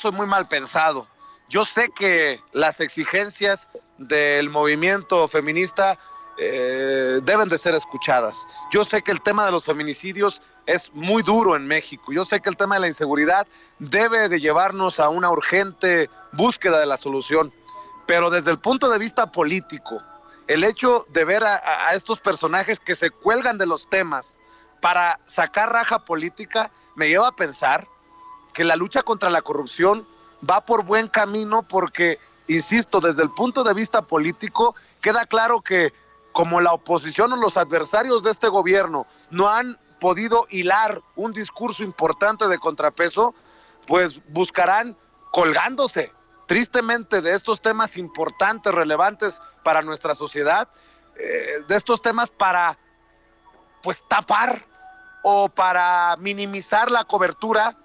soy muy mal pensado. Yo sé que las exigencias del movimiento feminista deben de ser escuchadas. Yo sé que el tema de los feminicidios es muy duro en México. Yo sé que el tema de la inseguridad debe de llevarnos a una urgente búsqueda de la solución. Pero desde el punto de vista político, el hecho de ver a estos personajes que se cuelgan de los temas para sacar raja política me lleva a pensar que la lucha contra la corrupción va por buen camino porque, insisto, desde el punto de vista político, queda claro que como la oposición o los adversarios de este gobierno no han podido hilar un discurso importante de contrapeso, pues buscarán colgándose tristemente de estos temas importantes, relevantes para nuestra sociedad, de estos temas para pues tapar o para minimizar la cobertura,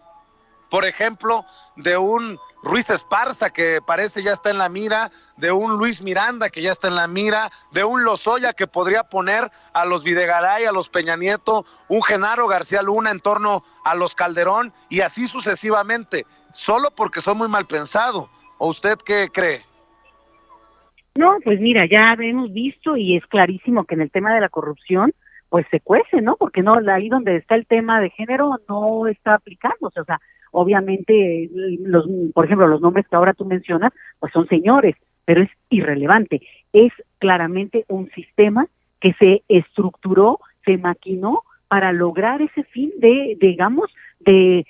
por ejemplo, de un Ruiz Esparza que parece ya está en la mira, de un Luis Miranda que ya está en la mira, de un Lozoya que podría poner a los Videgaray, a los Peña Nieto, un Genaro García Luna en torno a los Calderón y así sucesivamente, solo porque son muy mal pensado. ¿O usted qué cree? No, pues mira, ya hemos visto y es clarísimo que en el tema de la corrupción, pues se cuece, ¿no? Porque no, ahí donde está el tema de género no está aplicándose, o sea, obviamente los, por ejemplo, los nombres que ahora tú mencionas, pues son señores, pero es irrelevante, es claramente un sistema que se estructuró, se maquinó para lograr ese fin de, digamos, de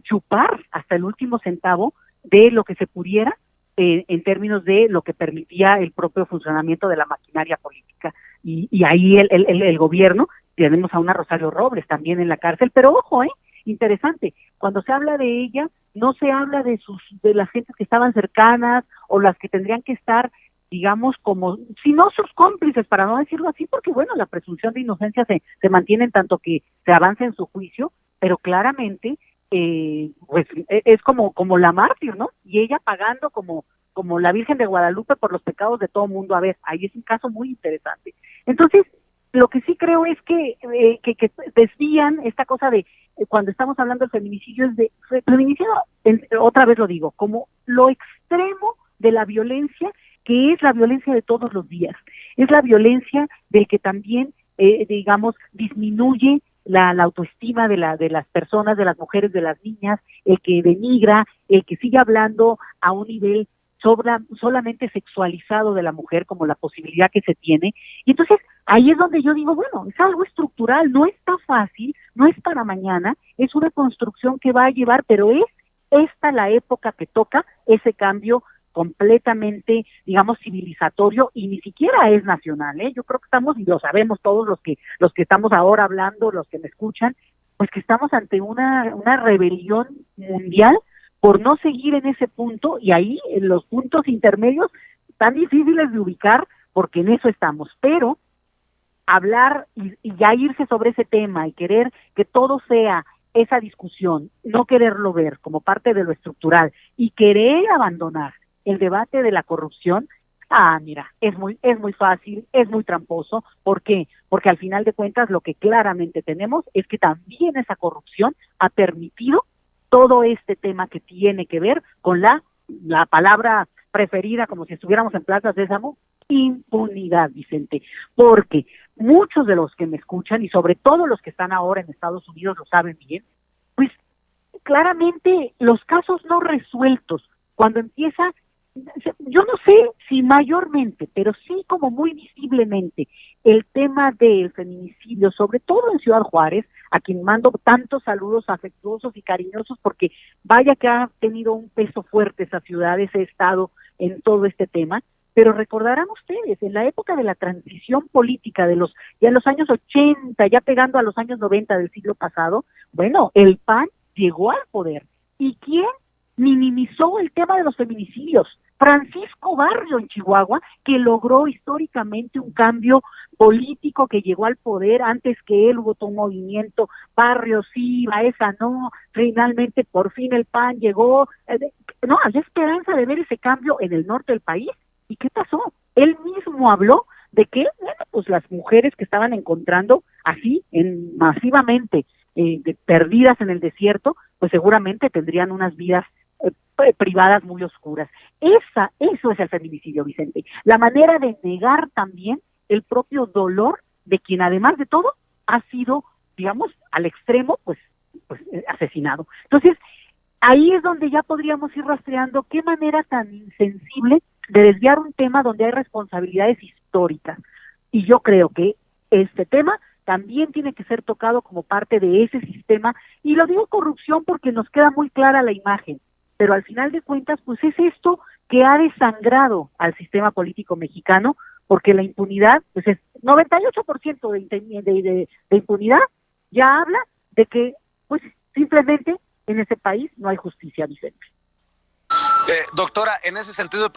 chupar hasta el último centavo de lo que se pudiera en términos de lo que permitía el propio funcionamiento de la maquinaria política. Y ahí el gobierno, tenemos a una Rosario Robles también en la cárcel, pero ojo, interesante, cuando se habla de ella, no se habla de las gentes que estaban cercanas o las que tendrían que estar, digamos, como, si no sus cómplices, para no decirlo así, porque bueno, la presunción de inocencia se mantiene en tanto que se avance en su juicio, pero claramente pues es como la mártir, ¿no? Y ella pagando como la Virgen de Guadalupe por los pecados de todo mundo. A ver, ahí es un caso muy interesante. Entonces, lo que sí creo es que desvían esta cosa de, cuando estamos hablando del feminicidio, es de, feminicidio, otra vez lo digo, como lo extremo de la violencia, que es la violencia de todos los días. Es la violencia del que también, digamos, disminuye la autoestima de las personas, de las mujeres, de las niñas, el que denigra, el que sigue hablando a un nivel solamente sexualizado de la mujer como la posibilidad que se tiene. Y entonces ahí es donde yo digo, bueno, es algo estructural, no está fácil, no es para mañana, es una construcción que va a llevar, pero es esta la época que toca ese cambio completamente, digamos, civilizatorio, y ni siquiera es nacional, ¿eh? Yo creo que estamos, y lo sabemos todos los que estamos ahora hablando, los que me escuchan, pues que estamos ante una rebelión mundial por no seguir en ese punto, y ahí en los puntos intermedios tan difíciles de ubicar, porque en eso estamos, pero hablar y ya irse sobre ese tema y querer que todo sea esa discusión, no quererlo ver como parte de lo estructural y querer abandonar el debate de la corrupción, mira, es muy fácil, es muy tramposo. ¿Por qué? Porque al final de cuentas lo que claramente tenemos es que también esa corrupción ha permitido todo este tema que tiene que ver con la palabra preferida, como si estuviéramos en Plaza Sésamo, impunidad, Vicente, porque muchos de los que me escuchan, y sobre todo los que están ahora en Estados Unidos lo saben bien, pues claramente los casos no resueltos, cuando empieza, yo no sé si mayormente, pero sí como muy visiblemente, el tema del feminicidio, sobre todo en Ciudad Juárez, a quien mando tantos saludos afectuosos y cariñosos, porque vaya que ha tenido un peso fuerte esa ciudad, ese estado en todo este tema. Pero recordarán ustedes, en la época de la transición política ya en los años 80, ya pegando a los años 90 del siglo pasado, bueno, el PAN llegó al poder. ¿Y quién minimizó el tema de los feminicidios? Francisco Barrio en Chihuahua, que logró históricamente un cambio político, que llegó al poder. Antes que él hubo todo un movimiento, Barrio sí, Baeza no, finalmente por fin el PAN llegó, no, había esperanza de ver ese cambio en el norte del país. ¿Y qué pasó? Él mismo habló de que, bueno, pues las mujeres que estaban encontrando así, masivamente, perdidas en el desierto, pues seguramente tendrían unas vidas privadas muy oscuras. Eso es el feminicidio, Vicente. La manera de negar también el propio dolor de quien, además de todo, ha sido, digamos, al extremo, pues asesinado. Entonces, ahí es donde ya podríamos ir rastreando qué manera tan insensible de desviar un tema donde hay responsabilidades históricas. Y yo creo que este tema también tiene que ser tocado como parte de ese sistema, y lo digo corrupción porque nos queda muy clara la imagen, pero al final de cuentas, pues es esto que ha desangrado al sistema político mexicano, porque la impunidad, pues es 98% de impunidad, ya habla de que, pues simplemente en ese país no hay justicia, Vicente. Doctora, en ese sentido